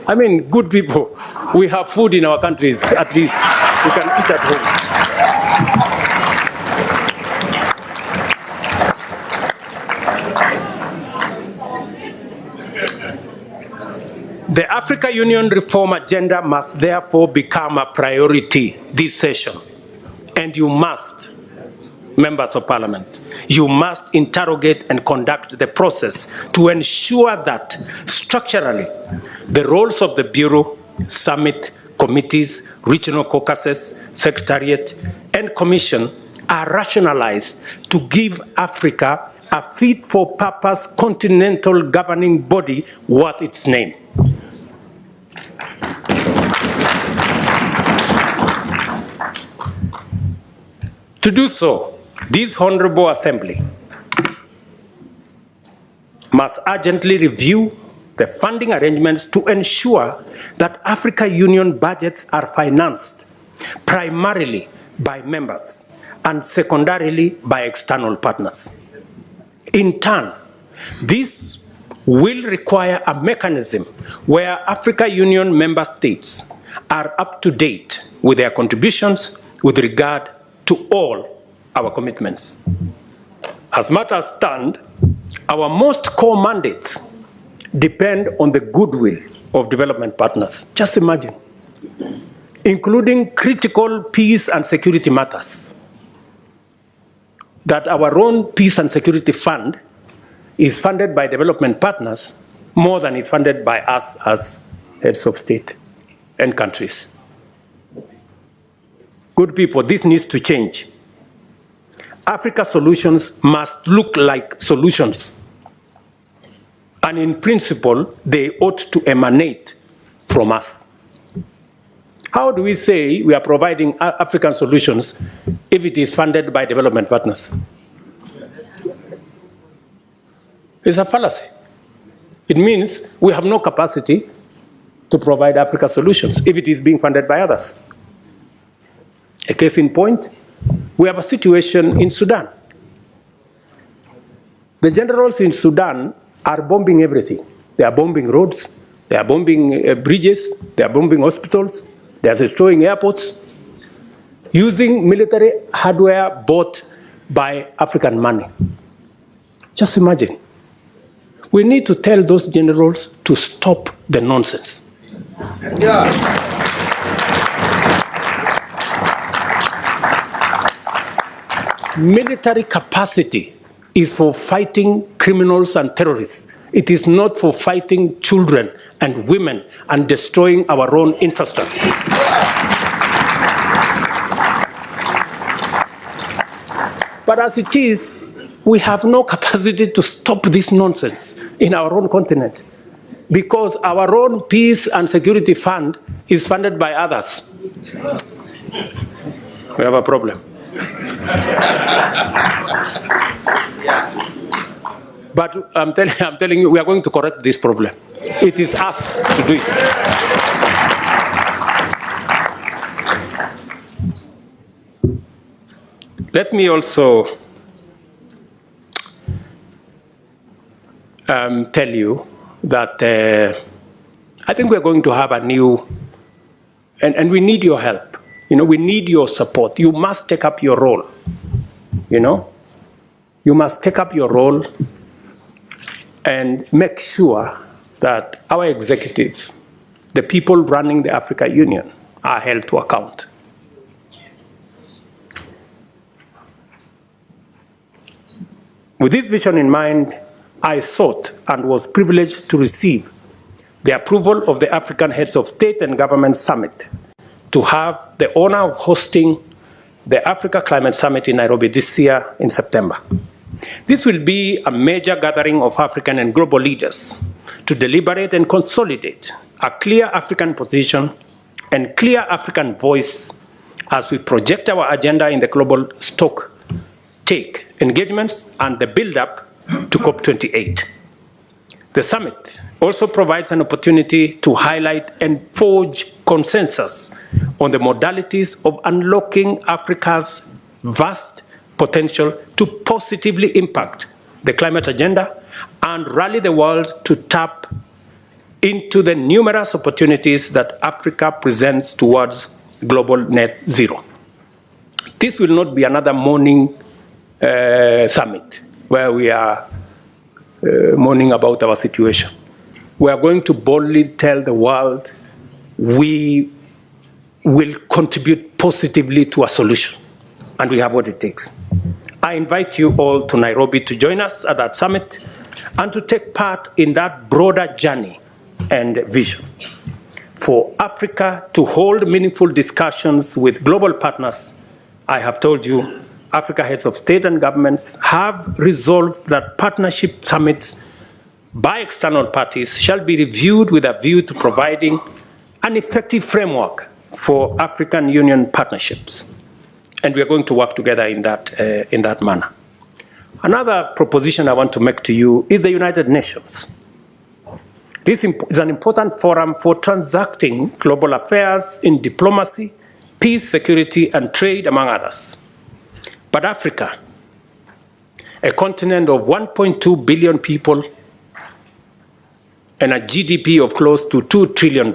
I mean, good people, we have food in our countries, at least. We can eat at home. The Africa Union reform agenda must therefore become a priority this session. And you must, members of parliament, you must interrogate and conduct the process to ensure that structurally the roles of the Bureau, Summit, committees, regional caucuses, Secretariat, and Commission are rationalized to give Africa a fit-for-purpose continental governing body worth its name. To do so, this Honorable Assembly must urgently review the funding arrangements to ensure that Africa Union budgets are financed primarily by members and secondarily by external partners. In turn, this will require a mechanism where Africa Union member states are up to date with their contributions with regard to all our commitments. As matters stand, our most core mandates depend on the goodwill of development partners. Just imagine, including critical peace and security matters, that our own peace and security fund is funded by development partners more than is funded by us as heads of state and countries. Good people, this needs to change. Africa solutions must look like solutions. And in principle, they ought to emanate from us. How do we say we are providing African solutions if it is funded by development partners? It's a fallacy. It means we have no capacity to provide Africa solutions if it is being funded by others. A case in point, we have a situation in Sudan. The generals in Sudan are bombing everything. They are bombing roads, they are bombing bridges, they are bombing hospitals, they are destroying airports, using military hardware bought by African money. Just imagine. We need to tell those generals to stop the nonsense. Yeah. Military capacity is for fighting criminals and terrorists. It is not for fighting children and women and destroying our own infrastructure. But as it is, we have no capacity to stop this nonsense in our own continent because our own peace and security fund is funded by others. We have a problem. But I'm telling you, we are going to correct this problem. It is us to do it. Let me also tell you that I think we're going to have a new, and we need your help. You know, we need your support. You must take up your role. You know, you must take up your role and make sure that our executive, the people running the Africa Union, are held to account. With this vision in mind, I sought and was privileged to receive the approval of the African Heads of State and Government Summit to have the honor of hosting the Africa Climate Summit in Nairobi this year in September. This will be a major gathering of African and global leaders to deliberate and consolidate a clear African position and clear African voice as we project our agenda in the global stock-take engagements and the build-up to COP28. The summit also provides an opportunity to highlight and forge consensus on the modalities of unlocking Africa's vast potential to positively impact the climate agenda and rally the world to tap into the numerous opportunities that Africa presents towards global net zero. This will not be another morning summit where we are mourning about our situation. we are going to boldly tell the world we will contribute positively to a solution, and we have what it takes. I invite you all to Nairobi to join us at that summit and to take part in that broader journey and vision for Africa to hold meaningful discussions with global partners. I have told you, Africa heads of state and governments have resolved that partnership summits by external parties shall be reviewed with a view to providing an effective framework for African Union partnerships. And we are going to work together in that manner. Another proposition I want to make to you is the United Nations. This is an important forum for transacting global affairs in diplomacy, peace, security, and trade, among others. But Africa, a continent of 1.2 billion people and a GDP of close to $2 trillion,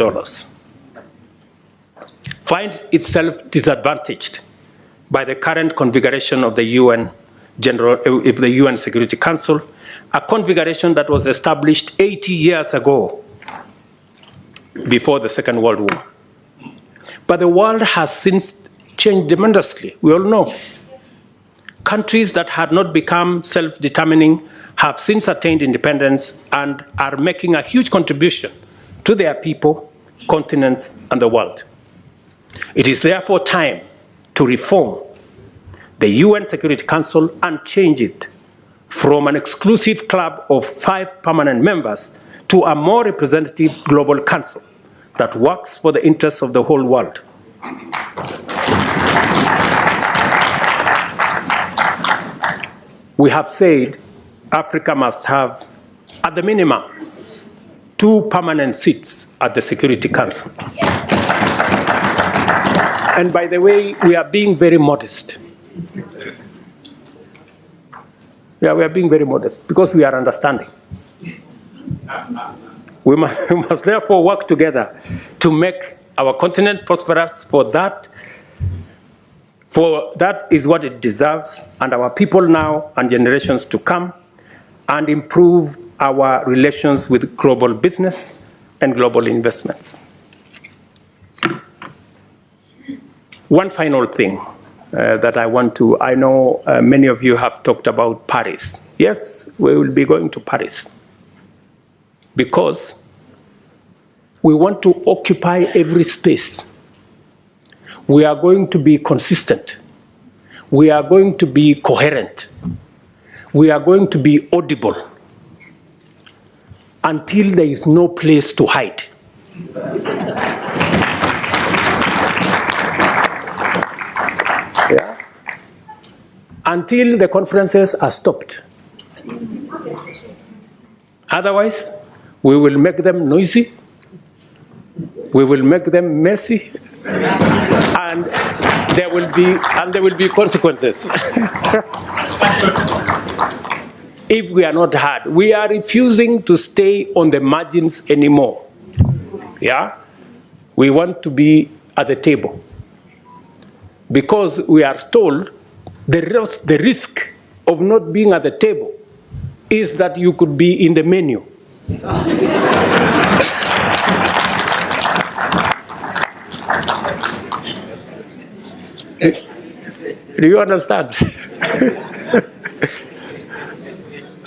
finds itself disadvantaged by the current configuration of the UN Security Council, a configuration that was established 80 years ago, before the Second World War. But the world has since changed tremendously, we all know. Countries that had not become self-determining have since attained independence and are making a huge contribution to their people, continents, and the world. It is therefore time to reform the UN Security Council and change it from an exclusive club of 5 permanent members to a more representative global council that works for the interests of the whole world. We have said Africa must have, at the minimum, 2 permanent seats at the Security Council. And by the way, we are being very modest. Yeah, we are being very modest because we are understanding. We must therefore work together to make our continent prosperous, for that is what it deserves, and our people now and generations to come, and improve our relations with global business and global investments. One final thing that I know many of you have talked about Paris. Yes, we will be going to Paris because we want to occupy every space. We are going to be consistent. We are going to be coherent. We are going to be audible until there is no place to hide. Yeah? Until the conferences are stopped. Otherwise, we will make them noisy, we will make them messy, and there will be consequences. If we are not heard, we are refusing to stay on the margins anymore. Yeah? We want to be at the table. Because we are told the risk of not being at the table is that you could be in the menu. Do you understand?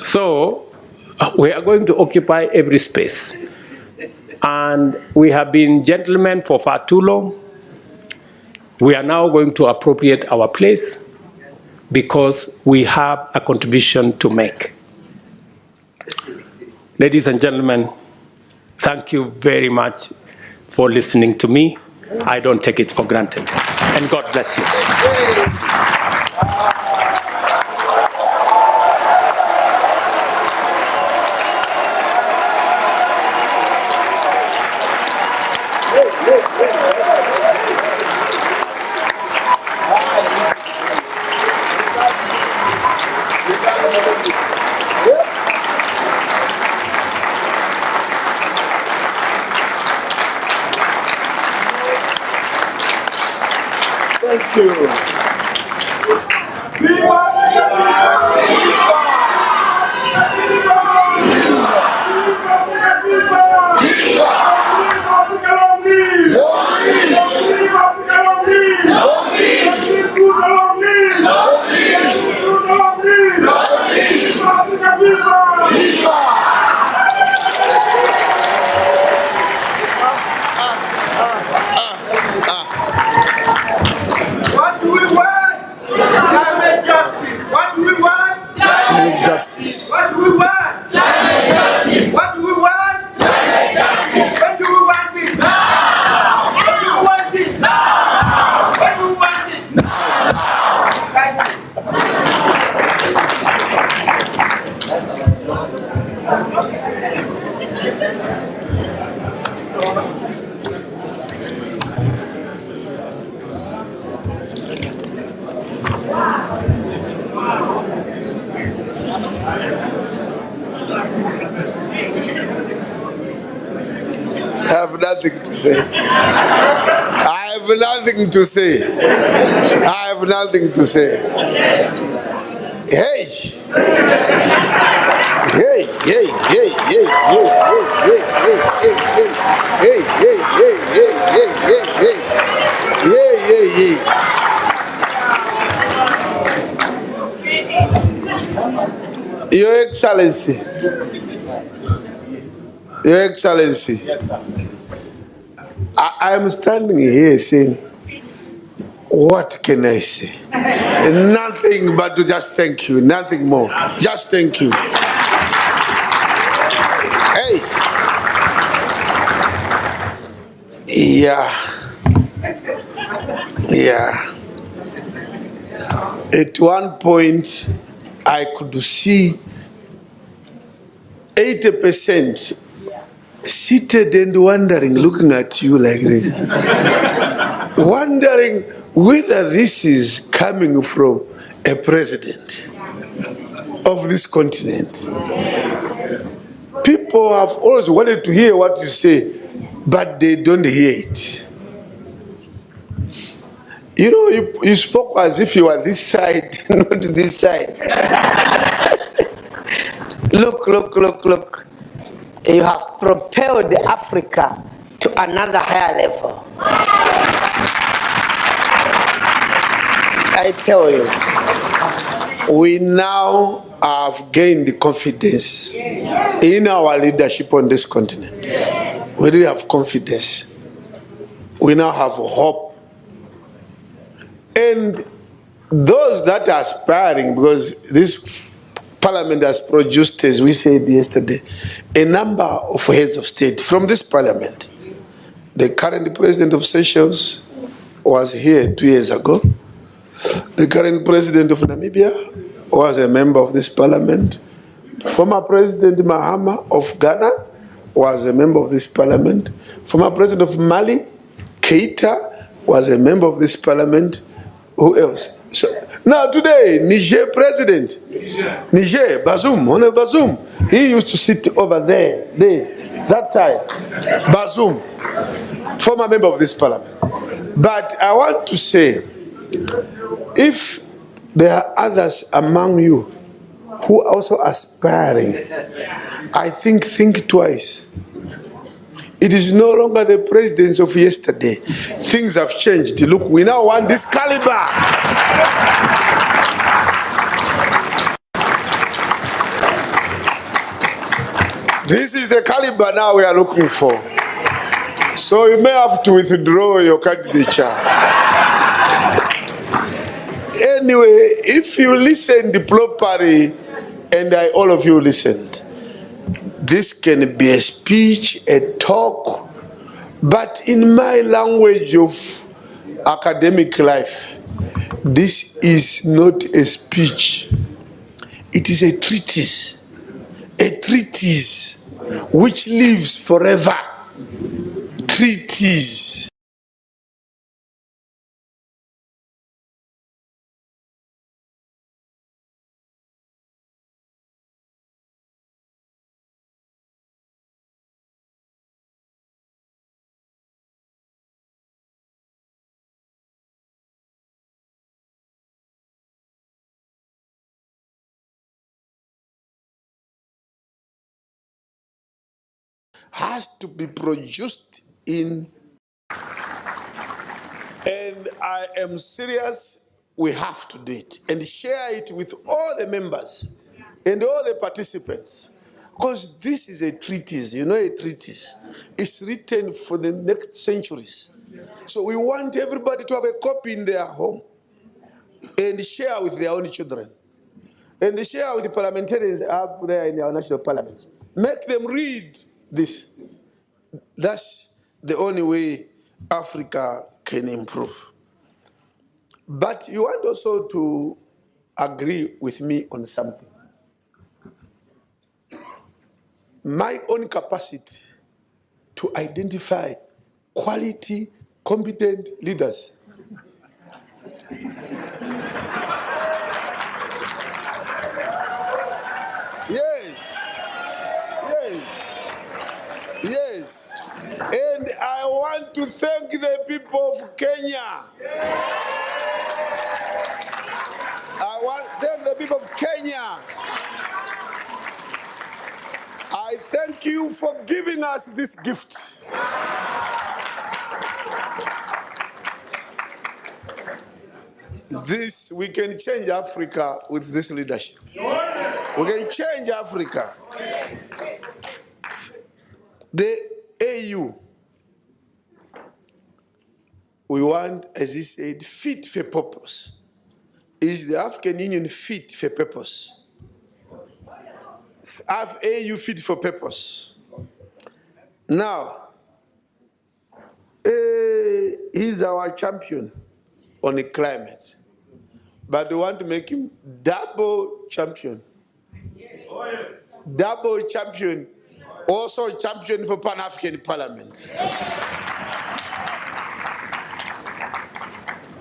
So, we are going to occupy every space. And we have been gentlemen for far too long. We are now going to appropriate our place because we have a contribution to make. Ladies and gentlemen, thank you very much for listening to me. I don't take it for granted. And God bless you. Thank you. Viva! Viva! Viva! Viva! Viva! nothing to say. I have nothing to say. I have nothing to say. Hey! Hey, hey, hey, hey, hey, hey, hey, hey, hey, hey, hey, hey, hey, hey, hey, hey, hey, hey. Your Excellency, Your Excellency, I am standing here saying, what can I say? Nothing but to just thank you, nothing more. Just thank you. Hey. Yeah. Yeah. At one point, I could see 80% seated and wondering, looking at you like this, wondering whether this is coming from a president of this continent. People have always wanted to hear what you say, but they don't hear it. You know, you spoke as if you were this side, not this side. Look, look, look, look. You have propelled Africa to another higher level. I tell you. We now have gained the confidence in our leadership on this continent. We really have confidence. We now have hope. And those that are aspiring, because this parliament has produced, as we said yesterday, a number of heads of state from this parliament. The current president of Seychelles was here 2 years ago. The current president of Namibia was a member of this parliament. Former President Mahama of Ghana was a member of this parliament. Former President of Mali, Keita, was a member of this parliament. Who else? So, now today, Niger president, Niger, Bazoum, Honorable Bazoum, he used to sit over there, that side. Bazoum, former member of this parliament. But I want to say, if there are others among you who are also aspiring, I think twice. It is no longer the presidents of yesterday. Things have changed. Look, we now want this caliber. This is the caliber now we are looking for. So you may have to withdraw your candidature. Anyway, if you listened properly, and all of you listened, this can be a speech, a talk, but in my language of academic life, this is not a speech. It is a treatise which lives forever. Treatise. Has to be produced in, and I am serious, we have to do it and share it with all the members and all the participants, because this is a treatise. You know, a treatise is written for the next centuries. So we want everybody to have a copy in their home and share with their own children and share with the parliamentarians up there in our national parliaments. Make them read this. That's the only way Africa can improve. But you want also to agree with me on something. My own capacity to identify quality, competent leaders. Yes. Yes. Yes. And want to thank the people of Kenya. I want to thank the people of Kenya. I thank you for giving us this gift. We can change Africa with this leadership. We can change Africa. The AU, we want, as he said, fit for purpose. Is the African Union fit for purpose? Have AU fit for purpose? Now, he's our champion on the climate, but we want to make him double champion. Oh, yes. Double champion, also champion for Pan-African Parliament.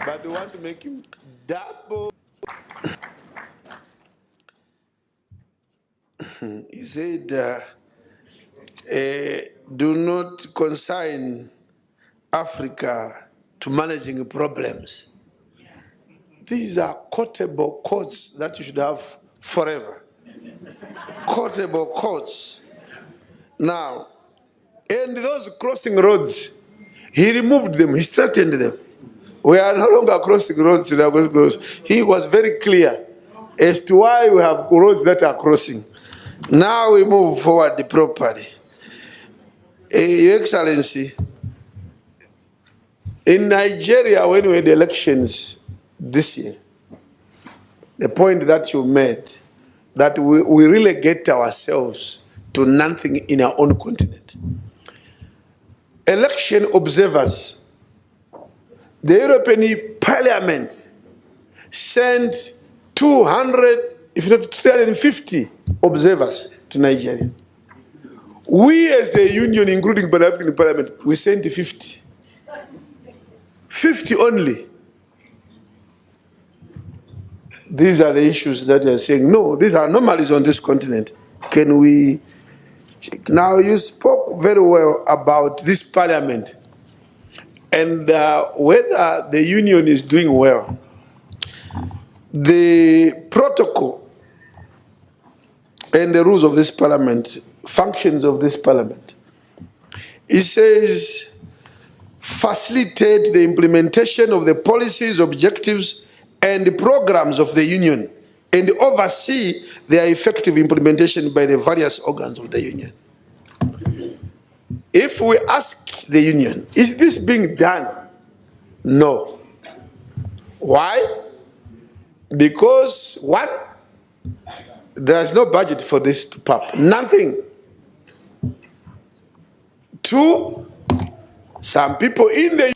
But we want to make him double. He said, do not consign Africa to managing problems. These are quotable quotes that you should have forever. Quotable quotes. Now, and those crossing roads, he removed them, he straightened them. We are no longer crossing roads. He was very clear as to why we have roads that are crossing. Now we move forward properly. Your Excellency, in Nigeria, when we had elections this year, the point that you made, that we relegate ourselves to nothing in our own continent. Election observers, the European Parliament sent 200, if not 350 observers to Nigeria. We as the union, including Pan-African Parliament, we sent 50. 50 only. These are the issues that are saying, no, these are anomalies on this continent. Can we... Now, you spoke very well about this parliament and whether the union is doing well. The protocol and the rules of this parliament, functions of this parliament, it says, facilitate the implementation of the policies, objectives, and the programs of the union, and oversee their effective implementation by the various organs of the union. If we ask the union, is this being done? No. Why? Because, one, there is no budget for this to pop. Nothing. Two, some people in the